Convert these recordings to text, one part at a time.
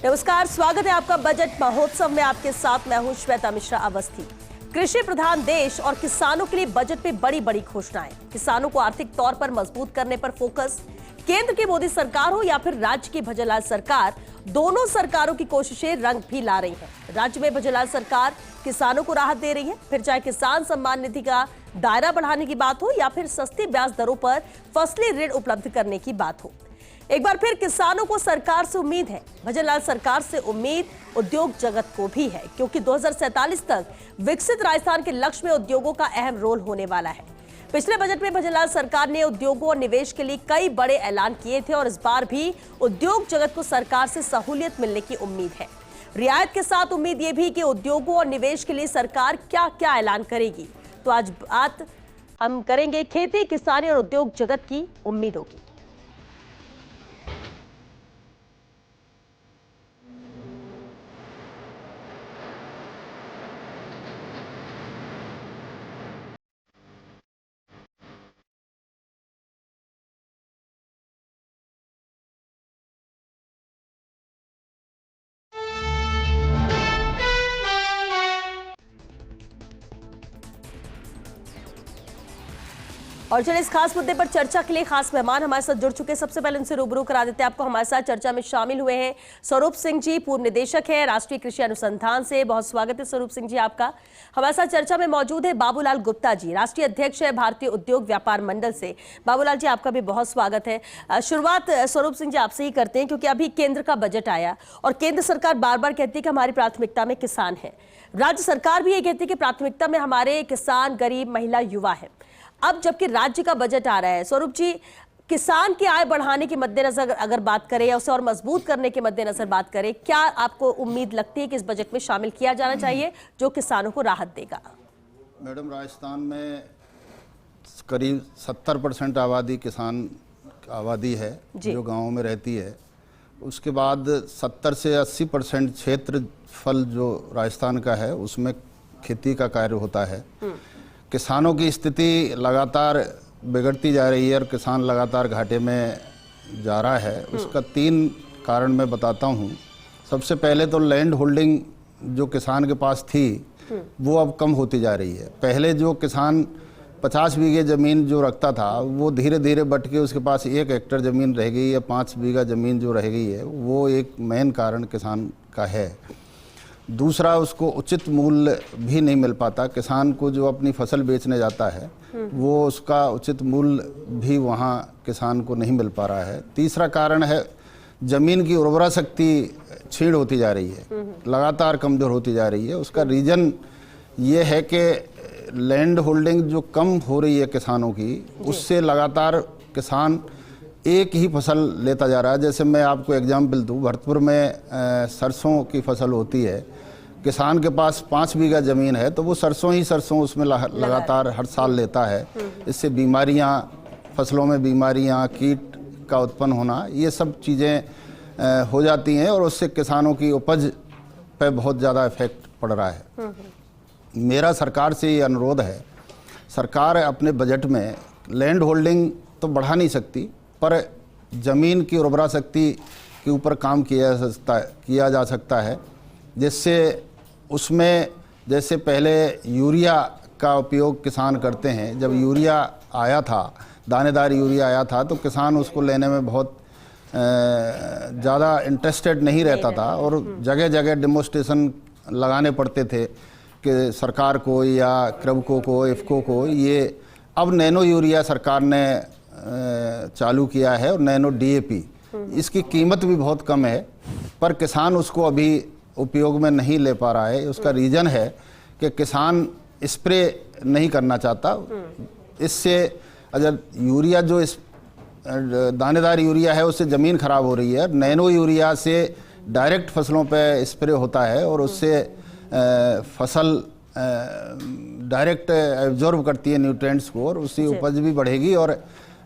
नमस्कार, स्वागत है आपका बजट महोत्सव में। आपके साथ मैं हूं श्वेता मिश्रा अवस्थी। कृषि प्रधान देश और किसानों के लिए बजट में बड़ी बड़ी घोषणाएं। किसानों को आर्थिक तौर पर मजबूत करने पर फोकस। केंद्र की मोदी सरकार हो या फिर राज्य की भजनलाल सरकार, दोनों सरकारों की कोशिशें रंग भी ला रही हैं। राज्य में भजनलाल सरकार किसानों को राहत दे रही है, फिर चाहे किसान सम्मान निधि का दायरा बढ़ाने की बात हो या फिर सस्ती ब्याज दरों पर फसली ऋण उपलब्ध करने की बात हो। एक बार फिर किसानों को सरकार से उम्मीद है। भजनलाल सरकार से उम्मीद उद्योग जगत को भी है, क्योंकि 2047 तक विकसित राजस्थान के लक्ष्य में उद्योगों का अहम रोल होने वाला है। पिछले बजट में भजनलाल सरकार ने उद्योगों और निवेश के लिए कई बड़े ऐलान किए थे और इस बार भी उद्योग जगत को सरकार से सहूलियत मिलने की उम्मीद है। रियायत के साथ उम्मीद ये भी कि उद्योगों और निवेश के लिए सरकार क्या क्या ऐलान करेगी। तो आज बात हम करेंगे खेती, किसानी और उद्योग जगत की उम्मीदों की। और चलिए इस खास मुद्दे पर चर्चा के लिए खास मेहमान हमारे साथ जुड़ चुके हैं। सबसे पहले उनसे रूबरू करा देते हैं आपको। हमारे साथ चर्चा में शामिल हुए हैं स्वरूप सिंह जी, पूर्व निदेशक हैं राष्ट्रीय कृषि अनुसंधान से। बहुत स्वागत है स्वरूप सिंह जी आपका। हमारे साथ चर्चा में मौजूद है बाबूलाल गुप्ता जी, राष्ट्रीय अध्यक्ष है भारतीय उद्योग व्यापार मंडल से। बाबूलाल जी आपका भी बहुत स्वागत है। शुरुआत स्वरूप सिंह जी आपसे ही करते हैं, क्योंकि अभी केंद्र का बजट आया और केंद्र सरकार बार बार कहती है कि हमारी प्राथमिकता में किसान है। राज्य सरकार भी ये कहती है कि प्राथमिकता में हमारे किसान, गरीब, महिला, युवा है। अब जबकि राज्य का बजट आ रहा है, स्वरूप जी, किसान की आय बढ़ाने के मद्देनजर अगर बात करें या उसे और मजबूत करने के मद्देनजर बात करें, क्या आपको उम्मीद लगती है कि इस बजट में शामिल किया जाना चाहिए जो किसानों को राहत देगा? मैडम, राजस्थान में करीब 70% आबादी किसान आबादी है जो गाँव में रहती है। उसके बाद 70 से 80% क्षेत्रफल जो राजस्थान का है उसमें खेती का कार्य होता है। किसानों की स्थिति लगातार बिगड़ती जा रही है और किसान लगातार घाटे में जा रहा है। उसका 3 कारण मैं बताता हूँ। सबसे पहले तो लैंड होल्डिंग जो किसान के पास थी वो अब कम होती जा रही है। पहले जो किसान 50 बीघे ज़मीन जो रखता था वो धीरे धीरे बट के उसके पास 1 हेक्टेयर ज़मीन रह गई या 5 बीघा ज़मीन जो रह गई है, वो एक मेन कारण किसान का है। दूसरा, उसको उचित मूल्य भी नहीं मिल पाता। किसान को जो अपनी फसल बेचने जाता है वो उसका उचित मूल्य भी वहाँ किसान को नहीं मिल पा रहा है। तीसरा कारण है ज़मीन की उर्वरा शक्ति क्षीण होती जा रही है, लगातार कमज़ोर होती जा रही है। उसका रीज़न ये है कि लैंड होल्डिंग जो कम हो रही है किसानों की, उससे लगातार किसान एक ही फसल लेता जा रहा है। जैसे मैं आपको एग्जाम्पल दूँ, भरतपुर में सरसों की फसल होती है। किसान के पास 5 बीघा ज़मीन है तो वो सरसों उसमें लगातार हर साल लेता है। इससे बीमारियां, फसलों में बीमारियां, कीट का उत्पन्न होना, ये सब चीज़ें हो जाती हैं और उससे किसानों की उपज पे बहुत ज़्यादा इफेक्ट पड़ रहा है। मेरा सरकार से ये अनुरोध है, सरकार अपने बजट में लैंड होल्डिंग तो बढ़ा नहीं सकती, पर ज़मीन की उर्वरा शक्ति के ऊपर काम किया जा सकता है, जिससे उसमें जैसे पहले यूरिया का उपयोग किसान करते हैं। जब यूरिया आया था, दानेदार यूरिया आया था, तो किसान उसको लेने में बहुत ज़्यादा इंटरेस्टेड नहीं रहता था और जगह जगह डेमोस्ट्रेशन लगाने पड़ते थे कि सरकार को या क्रबको को, इफ्को को। ये अब नैनो यूरिया सरकार ने चालू किया है और नैनो DAP, इसकी कीमत भी बहुत कम है, पर किसान उसको अभी उपयोग में नहीं ले पा रहा है। उसका रीज़न है कि किसान स्प्रे नहीं करना चाहता। इससे अगर यूरिया जो इस दानेदार यूरिया है उससे ज़मीन खराब हो रही है। नैनो यूरिया से डायरेक्ट फसलों पे स्प्रे होता है और उससे फसल डायरेक्ट एब्जॉर्ब करती है न्यूट्रिएंट्स को और उसकी उपज भी बढ़ेगी और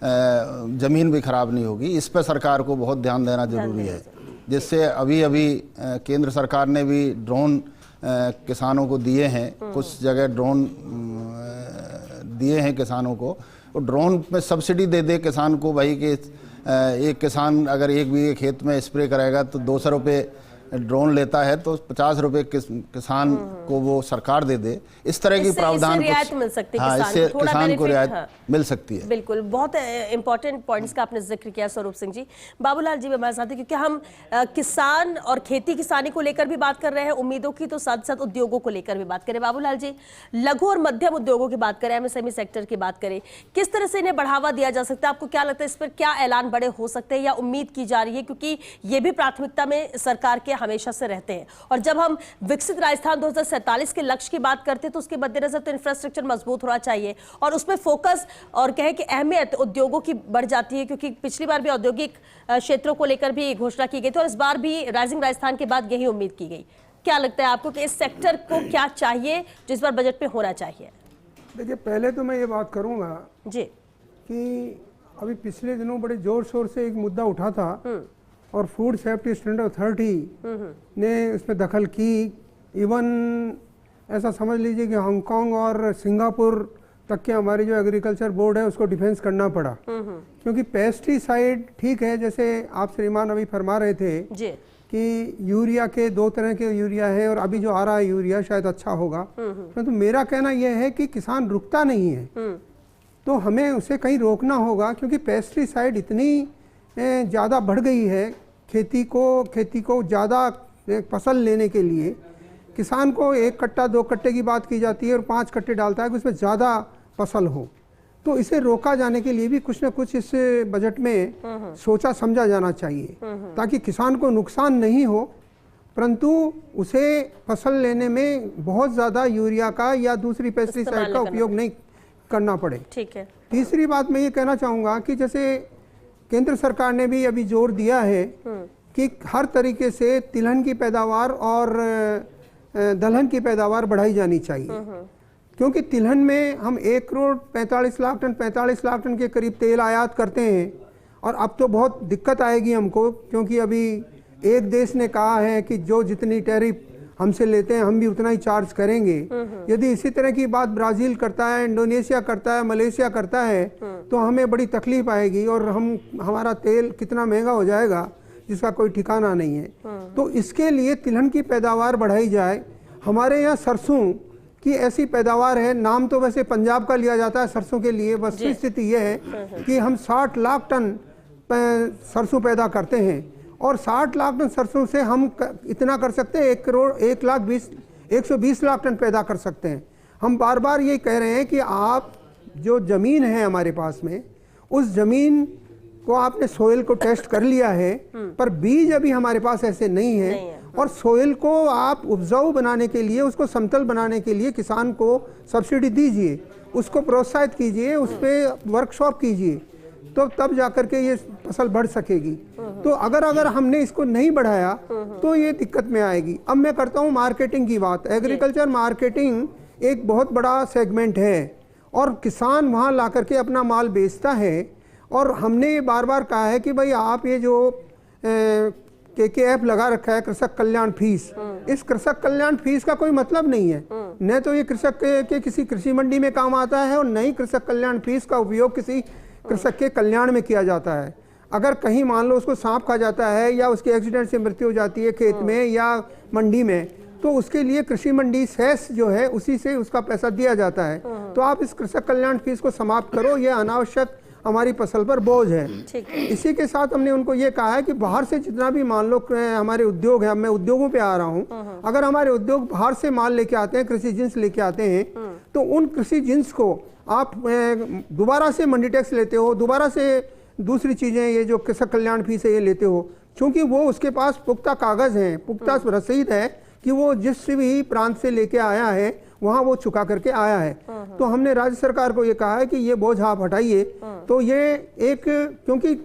ज़मीन भी खराब नहीं होगी। इस पर सरकार को बहुत ध्यान देना जरूरी है। जिससे अभी केंद्र सरकार ने भी ड्रोन किसानों को दिए हैं, कुछ जगह ड्रोन दिए हैं किसानों को। और ड्रोन में सब्सिडी दे किसान को भाई कि एक किसान अगर 1 बीघे खेत में स्प्रे कराएगा तो 200 रुपये ड्रोन लेता है तो 50 रुपए किसान को वो सरकार दे दे, इस तरह की प्रावधान इससे रियायत मिल सकती है, हाँ, इससे किसान को रियायत मिल सकती है। बिल्कुल, बहुत इंपॉर्टेंट पॉइंट्स का आपने जिक्र किया स्वरूप सिंह जी। बाबूलाल जी, मैं हमारे साथ, क्योंकि हम किसान और खेती किसानी को लेकर भी बात कर रहे हैं, उम्मीदों की, तो साथ साथ उद्योगों को लेकर भी बात करें। बाबूलाल जी, लघु और मध्यम उद्योगों की बात करें, एमएसएमई सेक्टर की बात करें, किस तरह से इन्हें बढ़ावा दिया जा सकता है? आपको क्या लगता है, इस पर क्या ऐलान बड़े हो सकते हैं या उम्मीद की जा रही है? क्योंकि ये भी प्राथमिकता में सरकार के हमेशा से रहते हैं, और जब हम विकसित राजस्थान 2047 के लक्ष्य की बात करते हैं तो उसके मद्देनजर तो इंफ्रास्ट्रक्चर मजबूत होना चाहिए और उसमें फोकस और कहें कि अहमियत उद्योगों की बढ़ जाती है, क्योंकि पिछली बार भी औद्योगिक क्षेत्रों को लेकर भी घोषणा की गई थी और इस बार भी राइजिंग राजस्थान के बाद यही उम्मीद की गई। क्या लगता है आपको कि इस सेक्टर को क्या चाहिए जो इस बार बजट पे होना चाहिए? देखिए, पहले तो मैं ये बात करूंगा जी कि अभी पिछले दिनों बड़े जोर शोर से एक मुद्दा उठा था और फूड सेफ्टी स्टैंडर्ड अथॉरिटी ने उसमें दखल की। इवन ऐसा समझ लीजिए कि हांगकांग और सिंगापुर तक के हमारी जो एग्रीकल्चर बोर्ड है उसको डिफेंस करना पड़ा, क्योंकि पेस्टिसाइड, ठीक है, जैसे आप श्रीमान अभी फरमा रहे थे जी कि यूरिया के 2 तरह के यूरिया है और अभी जो आ रहा है यूरिया शायद अच्छा होगा, परंतु मेरा कहना यह है कि किसान रुकता नहीं है, तो हमें उसे कहीं रोकना होगा, क्योंकि पेस्टिसाइड इतनी ज़्यादा बढ़ गई है। खेती को ज़्यादा फसल लेने के लिए किसान को 1 कट्टा 2 कट्टे की बात की जाती है और 5 कट्टे डालता है कि उसमें ज़्यादा फसल हो, तो इसे रोका जाने के लिए भी कुछ न कुछ इस बजट में सोचा समझा जाना चाहिए, ताकि किसान को नुकसान नहीं हो, परंतु उसे फसल लेने में बहुत ज़्यादा यूरिया का या दूसरी पेस्टिसाइड का उपयोग नहीं करना पड़े। ठीक है। तीसरी बात मैं ये कहना चाहूँगा कि जैसे केंद्र सरकार ने भी अभी जोर दिया है कि हर तरीके से तिलहन की पैदावार और दलहन की पैदावार बढ़ाई जानी चाहिए, क्योंकि तिलहन में हम 1 करोड़ 45 लाख टन के करीब तेल आयात करते हैं, और अब तो बहुत दिक्कत आएगी हमको, क्योंकि अभी एक देश ने कहा है कि जो जितनी टैरिफ हमसे लेते हैं हम भी उतना ही चार्ज करेंगे। यदि इसी तरह की बात ब्राज़ील करता है, इंडोनेशिया करता है, मलेशिया करता है, तो हमें बड़ी तकलीफ आएगी और हमारा तेल कितना महंगा हो जाएगा जिसका कोई ठिकाना नहीं है। तो इसके लिए तिलहन की पैदावार बढ़ाई जाए। हमारे यहाँ सरसों की ऐसी पैदावार है, नाम तो वैसे पंजाब का लिया जाता है सरसों के लिए, वस्तु स्थिति यह है कि हम 60 लाख टन सरसों पैदा करते हैं, और 60 लाख टन सरसों से हम इतना कर सकते हैं 120 लाख टन पैदा कर सकते हैं। हम बार बार ये कह रहे हैं कि आप जो ज़मीन है हमारे पास में, उस ज़मीन को आपने सोइल को टेस्ट कर लिया है, पर बीज अभी हमारे पास ऐसे नहीं है, और सोइल को आप उपजाऊ बनाने के लिए, उसको समतल बनाने के लिए किसान को सब्सिडी दीजिए, उसको प्रोत्साहित कीजिए, उस पर वर्कशॉप कीजिए, तो तब जाकर के ये फसल बढ़ सकेगी। तो अगर हमने इसको नहीं बढ़ाया तो ये दिक्कत में आएगी। अब मैं करता हूँ मार्केटिंग की बात। एग्रीकल्चर मार्केटिंग एक बहुत बड़ा सेगमेंट है, और किसान वहाँ ला करके अपना माल बेचता है, और हमने ये बार बार कहा है कि भाई आप ये जो KKF लगा रखा है, कृषक कल्याण फीस, इस कृषक कल्याण फीस का कोई मतलब नहीं है, न तो ये कृषक के किसी कृषि मंडी में काम आता है, और न ही कृषक कल्याण फीस का उपयोग किसी कृषक के कल्याण में किया जाता है। अगर कहीं मान लो उसको सांप खा जाता है या उसके एक्सीडेंट से मृत्यु हो जाती है खेत में या मंडी में, तो उसके लिए कृषि मंडी सेस जो है उसी से उसका पैसा दिया जाता है। तो आप इस कृषक कल्याण फीस को समाप्त करो, ये अनावश्यक हमारी फसल पर बोझ है। इसी के साथ हमने उनको ये कहा है कि बाहर से जितना भी मान लो हमारे उद्योग है, मैं उद्योगों पे आ रहा हूँ, अगर हमारे उद्योग बाहर से माल लेके आते हैं, कृषि जिन्स लेके आते हैं, तो उन कृषि जिन्स को आप दोबारा से मंडी टैक्स लेते हो, दोबारा से दूसरी चीज़ें, ये जो कृषक कल्याण फीस है ये लेते हो, क्योंकि वो उसके पास पुख्ता कागज़ हैं, पुख्ता रसीद है कि वो जिस भी प्रांत से लेके आया है वहाँ वो चुका करके आया है। तो हमने राज्य सरकार को ये कहा है कि ये बोझ आप हटाइए। तो ये एक, क्योंकि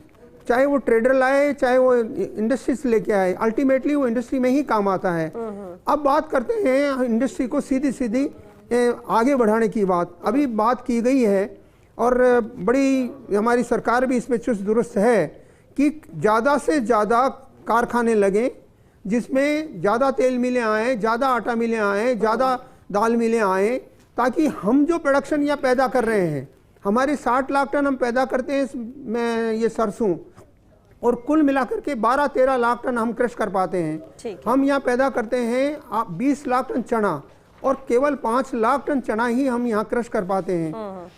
चाहे वो ट्रेडर लाए चाहे वो इंडस्ट्री से लेके आए, अल्टीमेटली वो इंडस्ट्री में ही काम आता है। अब बात करते हैं इंडस्ट्री को सीधी आगे बढ़ाने की बात। अभी बात की गई है और बड़ी हमारी सरकार भी इसमें चुस्त दुरुस्त है कि ज़्यादा से ज़्यादा कारखाने लगें जिसमें ज़्यादा तेल मिलें आएँ, ज़्यादा आटा मिलें आएँ, ज़्यादा दाल मिलें आएँ, ताकि हम जो प्रोडक्शन या पैदा कर रहे हैं, हमारे 60 लाख टन हम पैदा करते हैं ये सरसों, और कुल मिलाकर के 12-13 लाख टन हम क्रश कर पाते हैं। हम यहाँ पैदा करते हैं 20 लाख टन चना और केवल 5 लाख टन चना ही हम यहाँ क्रश कर पाते हैं।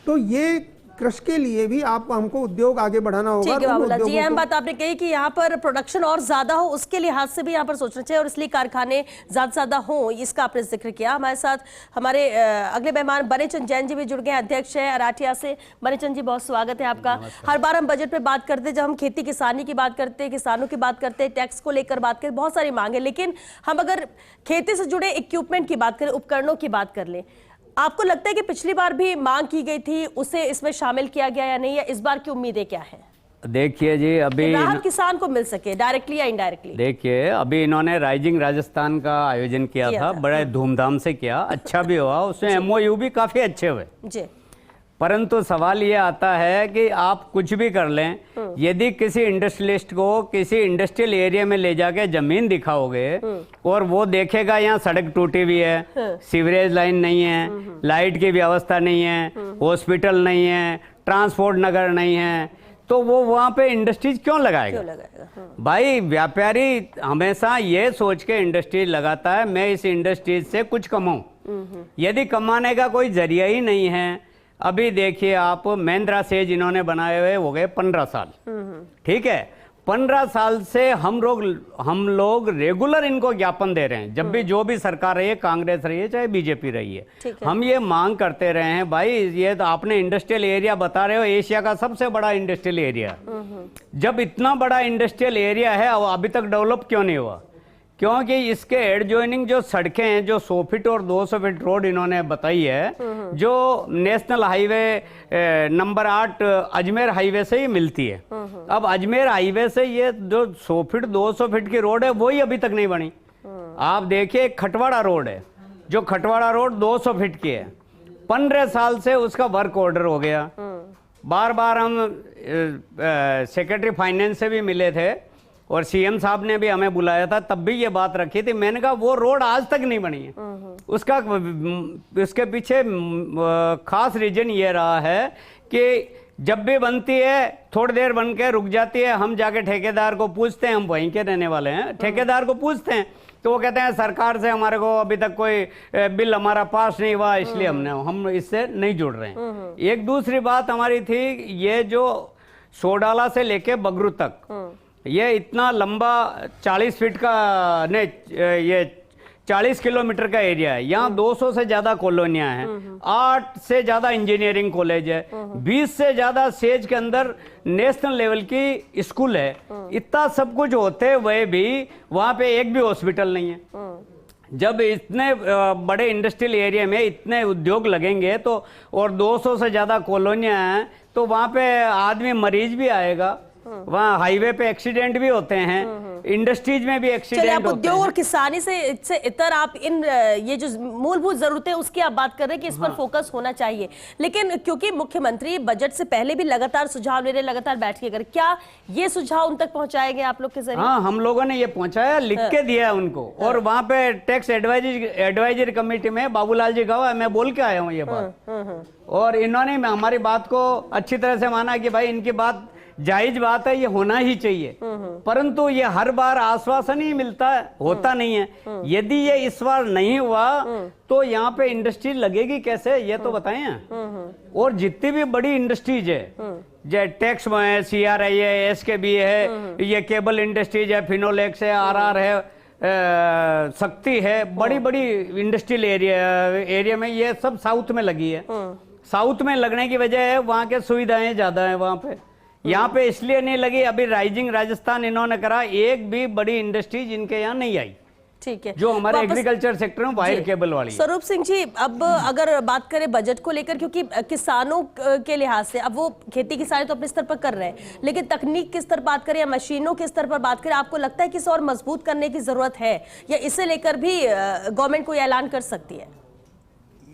तो ये कृषि के लिए भी आप हमको उद्योग आगे बढ़ाना होगा। ठीक है बाबूलाल जी, अहम बात आपने कही कि यहाँ पर प्रोडक्शन और ज्यादा हो, उसके लिहाज से भी यहाँ पर सोचना चाहिए और इसलिए कारखाने ज्यादा हो, इसका आपने जिक्र किया। हमारे साथ हमारे अगले मेहमान बनेचंद जैन जी भी जुड़ गए, अध्यक्ष है अराठिया से। बनेचंद जी, बहुत स्वागत है आपका। हर बार हम बजट पे बात करते हैं, जब हम खेती किसानी की बात करते हैं, किसानों की बात करते हैं, टैक्स को लेकर बात करें, बहुत सारी मांगे, लेकिन हम अगर खेती से जुड़े इक्विपमेंट की बात करें, उपकरणों की बात कर लें, आपको लगता है कि पिछली बार भी मांग की गई थी, उसे इसमें शामिल किया गया या नहीं, या इस बार की उम्मीदें क्या है? देखिए जी, अभी राहत किसान को मिल सके डायरेक्टली या इनडायरेक्टली। देखिए, अभी इन्होंने राइजिंग राजस्थान का आयोजन किया था, बड़े धूमधाम से किया, अच्छा भी हुआ, उसमें एमओयू भी काफी अच्छे हुए जी। परंतु सवाल ये आता है कि आप कुछ भी कर लें, यदि किसी इंडस्ट्रियलिस्ट को किसी इंडस्ट्रियल एरिया में ले जाके जमीन दिखाओगे और वो देखेगा यहाँ सड़क टूटी हुई है, सीवरेज लाइन नहीं है, लाइट की व्यवस्था नहीं है, हॉस्पिटल नहीं है, ट्रांसपोर्ट नगर नहीं है, तो वो वहाँ पे इंडस्ट्रीज क्यों लगाएगा? भाई, व्यापारी हमेशा ये सोच के इंडस्ट्रीज लगाता है मैं इस इंडस्ट्रीज से कुछ कमाऊं। यदि कमाने का कोई जरिया ही नहीं है, अभी देखिए आप, महिंद्रा सेज इन्होंने बनाए हुए हो गए 15 साल, ठीक है, 15 साल से हम लोग रेगुलर इनको ज्ञापन दे रहे हैं, जब भी जो भी सरकार रही है, कांग्रेस रही है चाहे बीजेपी रही है, हम ये मांग करते रहे हैं, भाई ये तो आपने इंडस्ट्रियल एरिया बता रहे हो, एशिया का सबसे बड़ा इंडस्ट्रियल एरिया, जब इतना बड़ा इंडस्ट्रियल एरिया है अभी तक डेवलप क्यों नहीं हुआ? क्योंकि इसके एडजॉइनिंग जो सड़कें हैं, जो 100 फीट और 200 फीट रोड इन्होंने बताई है, जो national highway number 8 Ajmer highway से ही मिलती है, अब अजमेर हाईवे से ये जो 100 फीट 200 फीट की रोड है वही अभी तक नहीं बनी। आप देखिए, खटवाड़ा रोड है, जो खटवाड़ा रोड 200 फीट की है, 15 साल से उसका वर्क ऑर्डर हो गया। बार बार हम सेक्रेटरी फाइनेंस से भी मिले थे और सीएम साहब ने भी हमें बुलाया था, तब भी ये बात रखी थी, मैंने कहा वो रोड आज तक नहीं बनी है। उसके पीछे खास रीजन ये रहा है कि जब भी बनती है थोड़ी देर बन के रुक जाती है, हम जाके ठेकेदार को पूछते हैं, हम वहीं के रहने वाले हैं, ठेकेदार को पूछते हैं तो वो कहते हैं सरकार से हमारे को अभी तक कोई बिल हमारा पास नहीं हुआ, इसलिए हम इससे नहीं जुड़ रहे हैं। एक दूसरी बात हमारी थी, ये जो सोडाला से लेके बगरू तक, ये इतना लंबा 40 फीट का नहीं, ये 40 किलोमीटर का एरिया है, यहाँ 200 से ज्यादा कॉलोनियां हैं, 8 से ज्यादा इंजीनियरिंग कॉलेज है, 20 से ज्यादा सेज के अंदर नेशनल लेवल की स्कूल है। इतना सब कुछ होते हुए भी वहां पे एक भी हॉस्पिटल नहीं है। जब इतने बड़े इंडस्ट्रियल एरिया में इतने उद्योग लगेंगे तो, और 200 से ज्यादा कॉलोनियां हैं, तो वहां पे आदमी मरीज भी आएगा, वहाँ हाईवे पे एक्सीडेंट भी होते हैं, इंडस्ट्रीज में भी एक्सीडेंट होते हैं। उद्योग और किसानी से इतर आप इन ये जो मूलभूत जरूरतें उसकी आप बात कर रहे हैं कि इस पर फोकस होना चाहिए, लेकिन क्योंकि मुख्यमंत्री बजट से पहले भी लगातार सुझाव ले रहे, लगातार बैठ के कर, क्या ये सुझाव उन तक पहुंचाए गए आप लोग के जरिए? हाँ, हम लोगों ने ये पहुंचाया, लिख के दिया उनको, और वहाँ पे टैक्स एडवाइजरी कमेटी में बाबूलाल जी गवाह, मैं बोल के आया हूँ ये बात, और इन्होंने हमारी बात को अच्छी तरह से माना कि भाई इनकी बात जायज बात है, ये होना ही चाहिए, परंतु ये हर बार आश्वासन ही मिलता है, होता नहीं है। यदि ये इस बार नहीं हुआ तो यहाँ पे इंडस्ट्री लगेगी कैसे, ये तो बताएं। और जितनी भी बड़ी इंडस्ट्रीज है, जैसे टेक्स में है, CRI है, SKB है, ये केबल इंडस्ट्रीज है, फिनोलेक्स है, RR है, शक्ति है, बड़ी बड़ी इंडस्ट्रियल एरिया में ये सब साउथ में लगी है। साउथ में लगने की वजह है वहाँ के सुविधाएं ज्यादा है वहाँ पे, यहाँ पे इसलिए नहीं लगी। अभी राइजिंग राजस्थान इन्होंने करा, एक भी बड़ी इंडस्ट्रीज इनके यहाँ नहीं आई, ठीक है, जो हमारे एग्रीकल्चर सेक्टर में वायर केबल वाली। स्वरूप सिंह जी, अब अगर बात करें बजट को लेकर, क्योंकि किसानों के लिहाज से अब वो खेती किसानी तो अपने स्तर पर कर रहे हैं, लेकिन तकनीक के स्तर बात करें या मशीनों के स्तर पर बात करें, आपको लगता है कि इसे और मजबूत करने की जरूरत है, या इसे लेकर भी गवर्नमेंट कोई ऐलान कर सकती है?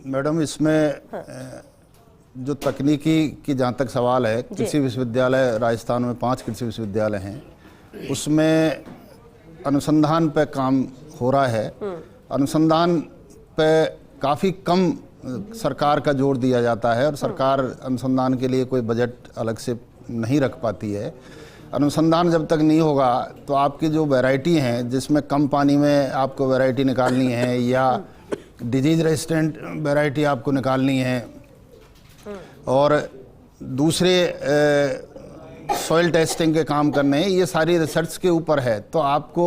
मैडम, इसमें जो तकनीकी की जहाँ तक सवाल है, कृषि विश्वविद्यालय राजस्थान में 5 कृषि विश्वविद्यालय हैं, उसमें अनुसंधान पे काम हो रहा है। अनुसंधान पे काफ़ी कम सरकार का जोर दिया जाता है और सरकार अनुसंधान के लिए कोई बजट अलग से नहीं रख पाती है। अनुसंधान जब तक नहीं होगा तो आपकी जो वैरायटी हैं, जिसमें कम पानी में आपको वैरायटी निकालनी है या डिजीज रेजिस्टेंट वैरायटी आपको निकालनी है, और दूसरे सॉइल टेस्टिंग के काम करने हैं, ये सारी रिसर्च के ऊपर है। तो आपको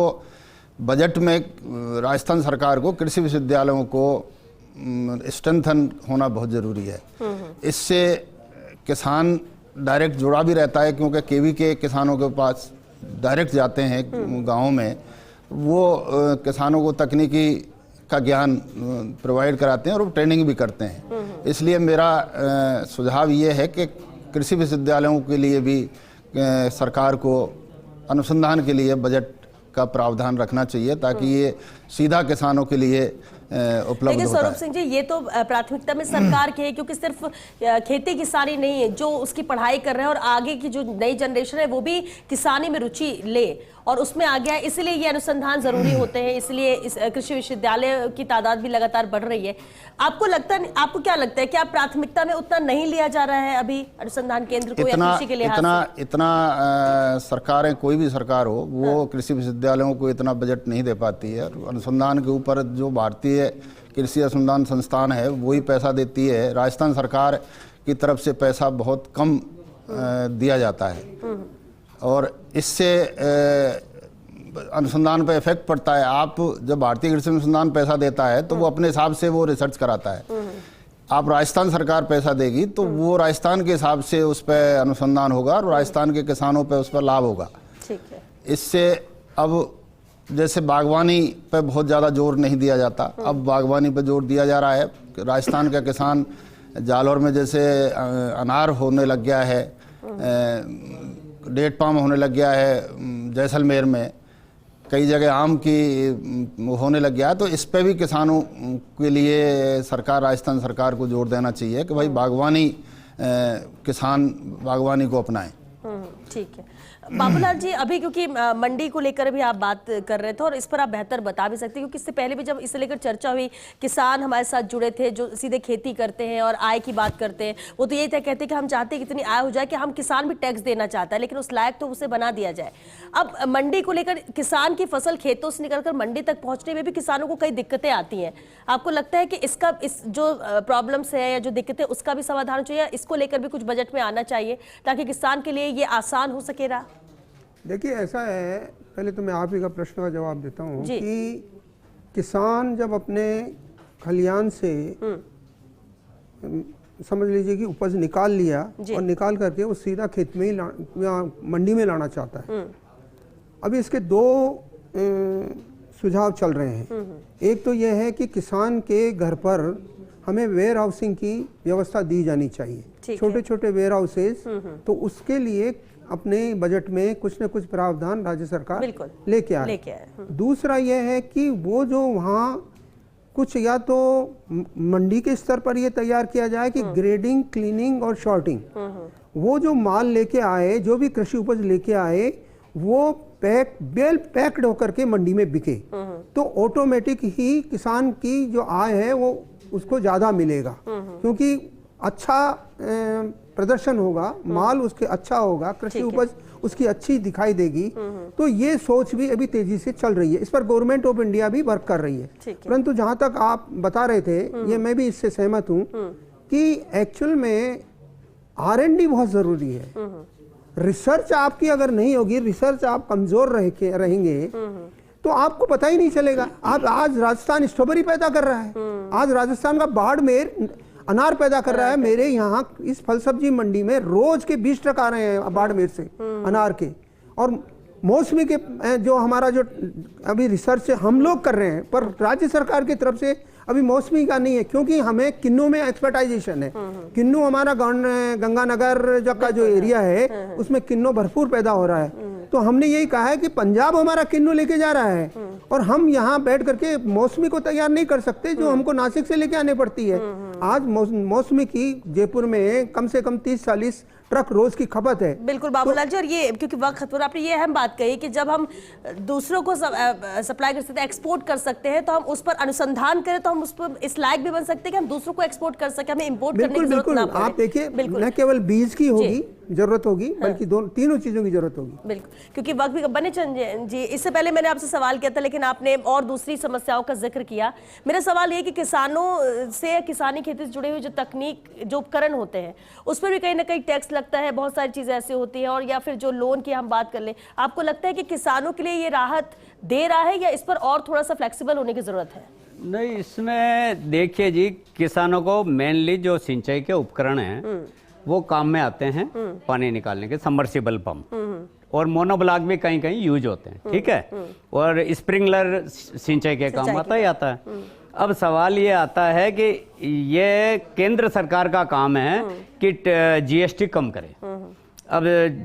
बजट में राजस्थान सरकार को कृषि विश्वविद्यालयों को स्ट्रेंथन होना बहुत ज़रूरी है। इससे किसान डायरेक्ट जुड़ा भी रहता है, क्योंकि केवी के किसानों के पास डायरेक्ट जाते हैं गाँव में, वो किसानों को तकनीकी का ज्ञान प्रोवाइड कराते हैं और वो ट्रेनिंग भी करते हैं। इसलिए मेरा सुझाव ये है कि कृषि विश्वविद्यालयों के लिए भी सरकार को अनुसंधान के लिए बजट का प्रावधान रखना चाहिए, ताकि ये सीधा किसानों के लिए उपलब्ध लेकिन होता स्वरूप है। सिंह जी, ये तो प्राथमिकता में सरकार की है, क्योंकि सिर्फ खेती किसानी नहीं है, जो उसकी पढ़ाई कर रहे हैं और आगे की जो नई जनरेशन है वो भी किसानी में रुचि ले और उसमें आ गया है, इसलिए ये अनुसंधान जरूरी होते हैं, इसलिए इस कृषि विश्वविद्यालय की तादाद भी लगातार बढ़ रही है। आपको क्या लगता है कि आप प्राथमिकता में उतना नहीं लिया जा रहा है अभी अनुसंधान केंद्र को, या कृषि के लिहाज से? इतना सरकारें, कोई भी सरकार हो, वो कृषि विश्वविद्यालयों को इतना बजट नहीं दे पाती है। अनुसंधान के ऊपर जो भारतीय कृषि अनुसंधान संस्थान है वही पैसा देती है। राजस्थान सरकार की तरफ से पैसा बहुत कम दिया जाता है और इससे अनुसंधान पर इफेक्ट पड़ता है। आप जब भारतीय कृषि अनुसंधान पैसा देता है तो वो अपने हिसाब से वो रिसर्च कराता है। आप राजस्थान सरकार पैसा देगी तो वो राजस्थान के हिसाब से उस पर अनुसंधान होगा और राजस्थान के किसानों पर उस पर लाभ होगा। ठीक है। इससे अब जैसे बागवानी पे बहुत ज़्यादा जोर नहीं दिया जाता, अब बागवानी पे जोर दिया जा रहा है। राजस्थान का किसान जालौर में जैसे अनार होने लग गया है, डेट पाम होने लग गया है, जैसलमेर में कई जगह आम की होने लग गया है। तो इस पे भी किसानों के लिए सरकार, राजस्थान सरकार को जोर देना चाहिए कि भाई बागवानी, किसान बागवानी को अपनाएं। ठीक है बाबूलाल जी, अभी क्योंकि मंडी को लेकर भी आप बात कर रहे थे और इस पर आप बेहतर बता भी सकते हैं, क्योंकि इससे पहले भी जब इसे लेकर चर्चा हुई, किसान हमारे साथ जुड़े थे जो सीधे खेती करते हैं और आय की बात करते हैं, वो तो यही कहते हैं कि हम चाहते हैं कितनी आय हो जाए कि हम किसान भी टैक्स देना चाहता है, लेकिन उस लायक तो उसे बना दिया जाए। अब मंडी को लेकर किसान की फसल खेतों से निकलकर मंडी तक पहुंचने में भी किसानों को कई दिक्कतें आती हैं। आपको लगता है कि इस जो प्रॉब्लम्स है या जो दिक्कतें, उसका भी समाधान चाहिए, इसको लेकर भी कुछ बजट में आना चाहिए ताकि किसान के लिए ये आसान हो सके? रहा देखिए, ऐसा है, पहले तो मैं आप ही का प्रश्न का जवाब देता हूँ कि किसान जब अपने खलियान से समझ लीजिए कि उपज निकाल लिया और निकाल करके वो सीधा खेत में ही मंडी में लाना चाहता है। अभी इसके दो सुझाव चल रहे हैं। एक तो यह है कि किसान के घर पर हमें वेयर हाउसिंग की व्यवस्था दी जानी चाहिए, छोटे छोटे वेयर हाउसेस। तो उसके लिए अपने बजट में कुछ न कुछ प्रावधान राज्य सरकार लेके आए। दूसरा यह है कि वो जो वहाँ कुछ या तो मंडी के स्तर पर ये तैयार किया जाए कि ग्रेडिंग, क्लीनिंग और शॉर्टिंग, वो जो माल लेके आए, जो भी कृषि उपज लेके आए, वो वेल पैक्ड होकर के मंडी में बिके, तो ऑटोमेटिक ही किसान की जो आय है वो उसको ज़्यादा मिलेगा, क्योंकि अच्छा प्रदर्शन होगा, माल उसके अच्छा होगा, कृषि उपज उसकी अच्छी दिखाई देगी। तो ये सोच भी अभी तेजी से चल रही है, इस पर गवर्नमेंट ऑफ इंडिया भी वर्क कर रही है। परंतु जहां तक आप बता रहे थे, ये मैं भी इससे सहमत हूं कि एक्चुअल में R&D बहुत जरूरी है। रिसर्च आपकी अगर नहीं होगी, रिसर्च आप कमजोर रहेंगे तो आपको पता ही नहीं चलेगा। आप आज राजस्थान स्ट्रॉबेरी पैदा कर रहा है, आज राजस्थान का बाड़मेर अनार पैदा कर रहा है। मेरे यहाँ इस फल सब्जी मंडी में रोज के 20 ट्रक आ रहे हैं बाड़मेर से अनार के। और मौसमी के जो हमारा जो अभी रिसर्च हम लोग कर रहे हैं, पर राज्य सरकार की तरफ से अभी मौसमी का नहीं है, क्योंकि हमें किन्नू में एक्सपर्टाइजेशन है। किन्नू हमारा गंगानगर का जो एरिया है उसमें किन्नू भरपूर पैदा हो रहा है। तो हमने यही कहा है कि पंजाब हमारा किन्नू लेके जा रहा है और हम यहाँ बैठ करके मौसमी को तैयार नहीं कर सकते, जो हमको नासिक से लेके आने पड़ती है। आज मौसमी की जयपुर में कम से कम 30-40 ट्रक रोज की खपत है। बिल्कुल बाबूलाल जी, और ये क्योंकि वक्त खत्म, आपने ये अहम बात कही कि जब हम दूसरों को सप्लाई कर सकते हैं, एक्सपोर्ट कर सकते हैं, तो हम उस पर अनुसंधान करें तो हम उस पर इस लायक भी बन सकते हैं कि हम दूसरों को एक्सपोर्ट कर सकें, हमें इंपोर्ट करने की जरूरत ना पड़े। आप देखिए, न केवल बीज की होगी जरूरत होगी, बल्कि तीनों चीजों की जरूरत होगी। बिल्कुल, क्योंकि वक्त भी बने जी, इससे पहले मैंने आपसे सवाल किया था लेकिन आपने और दूसरी समस्याओं का जिक्र किया। मेरा सवाल ये कि किसानों से, किसानी खेती से जुड़े हुए जो तकनीक, जो उपकरण होते हैं, उस पर भी कहीं ना कहीं टैक्स लगता है, बहुत सारी चीजें ऐसी होती हैं, और या फिर जो लोन की हम बात कर ले, आपको लगता है कि किसानों के लिए ये राहत दे रहा है या इस पर और थोड़ा सा फ्लेक्सिबल होने की जरूरत है? नहीं, इसमें देखिए जी, किसानों को मेनली जो सिंचाई के उपकरण हैं वो काम में आते हैं, पानी निकालने के, सबमर्सिबल पंप और मोनोब्लॉक भी कहीं कहीं यूज होते हैं, ठीक है, और स्प्रिंकलर सिंचाई के काम आता ही आता है। अब सवाल ये आता है कि ये केंद्र सरकार का काम है कि जीएसटी कम करे। अब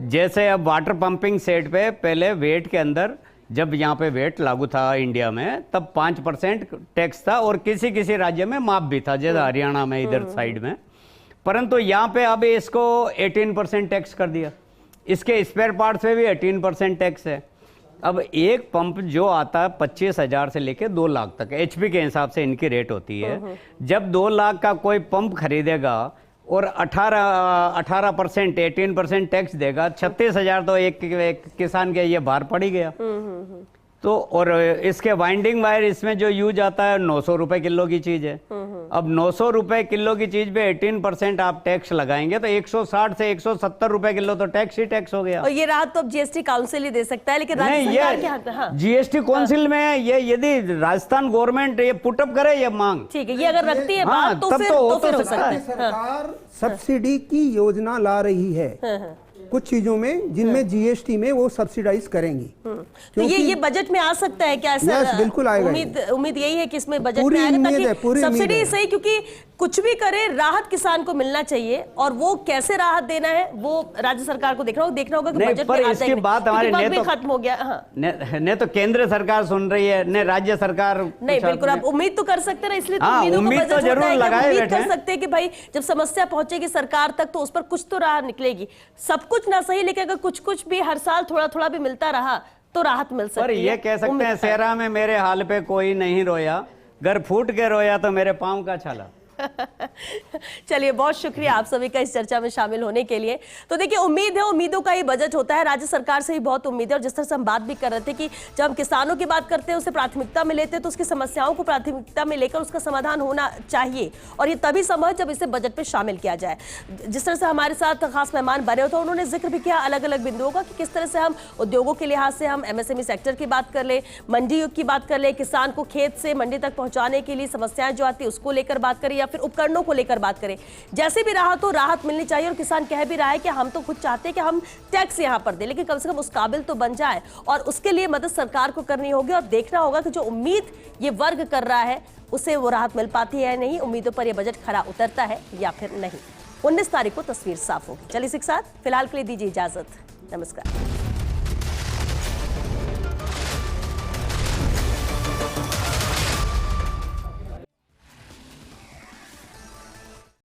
जैसे अब वाटर पंपिंग सेट पे पहले वेट के अंदर, जब यहाँ पे वेट लागू था इंडिया में, तब 5% टैक्स था और किसी किसी राज्य में माफ भी था, जैसे हरियाणा में इधर साइड में। परंतु यहाँ पे अब इसको 18% टैक्स कर दिया। इसके स्पेयर पार्ट्स पे भी 18% टैक्स है। अब एक पंप जो आता है 25,000 से लेके 2 लाख तक, एचपी के हिसाब से इनकी रेट होती है। जब 2 लाख का कोई पंप खरीदेगा और 18% 18% टैक्स देगा, 36,000 तो एक किसान के ये भार पड़ ही गया। तो और इसके वाइंडिंग वायर इसमें जो यूज आता है 900 रुपए किलो की चीज है। अब 900 रुपए किलो की चीज पे 18% आप टैक्स लगाएंगे तो 160 से 170 रुपए किलो तो टैक्स ही टैक्स हो गया। और ये राहत तो अब जीएसटी काउंसिल ही दे सकता है, लेकिन राज्य सरकार के हाथ में। हाँ, जीएसटी काउंसिल में ये यदि राजस्थान गवर्नमेंट ये पुटअप करे ये मांग, ठीक है, ये अगर रखती है बात तो फिर हो सकता है। सरकार सब्सिडी की योजना ला रही है कुछ चीजों में, जिनमें जीएसटी में वो सब्सिडाइज करेंगी। तो ये बजट में आ सकता है क्या? ऐसा बिल्कुल आएगा। उम्मीद यही है कि इसमें बजट में आएगा, ताकि सब्सिडी सही, क्योंकि कुछ भी करे राहत किसान को मिलना चाहिए, और वो कैसे राहत देना है वो राज्य सरकार को देखना होगा कि बजट में आता है। बात हमारे ने तो खत्म हो गया। हाँ, ने तो केंद्र सरकार सुन रही है, ने राज्य सरकार नहीं। बिल्कुल, आप उम्मीद तो कर सकते हैं, इसलिए उम्मीद तो जरूर लगाए उम्मीद कर सकते हैं कि भाई जब समस्या पहुंचेगी सरकार तक तो उस पर कुछ तो राहत निकलेगी। सब कुछ ना सही, लेकिन अगर कुछ कुछ भी हर साल थोड़ा थोड़ा भी मिलता रहा तो राहत मिल सकती है। पर ये कह सकते हैं, सेहरा में मेरे हाल पे कोई नहीं रोया, घर फूट के रोया तो मेरे पाँव का छाला। चलिए, बहुत शुक्रिया आप सभी का इस चर्चा में शामिल होने के लिए। तो देखिए, उम्मीद है, उम्मीदों का ही बजट होता है। राज्य सरकार से ही बहुत उम्मीद है, और जिस तरह से हम बात भी कर रहे थे कि जब हम किसानों की बात करते हैं, उसे प्राथमिकता में लेते हैं, तो उसकी समस्याओं को प्राथमिकता में लेकर उसका समाधान होना चाहिए, और ये तभी संभव जब इसे बजट में शामिल किया जाए। जिस तरह से हमारे साथ खास मेहमान बने होते हैं, उन्होंने जिक्र भी किया अलग अलग बिंदुओं का कि किस तरह से हम उद्योगों के लिहाज से हम एमएसएमई सेक्टर की बात कर ले, मंडी की बात कर ले, किसान को खेत से मंडी तक पहुंचाने के लिए समस्याएं जो आती है उसको लेकर बात करें, या फिर उपकरणों को लेकर बात करें। जैसे भी राहत हो, राहत मिलनी चाहिए। और किसान कह भी रहा है कि हम तो खुद चाहते हैं कि हम टैक्स यहां पर दें, लेकिन कम से कम उस काबिल तो बन जाए, और उसके लिए मदद सरकार को करनी होगी, और देखना होगा कि जो उम्मीद ये वर्ग कर रहा है उसे वो राहत मिल पाती है या नहीं, उम्मीदों पर यह बजट खरा उतरता है या फिर नहीं। 19 तारीख को तस्वीर साफ होगी। चलिए, इसी के साथ फिलहाल के लिए दीजिए इजाजत। नमस्कार।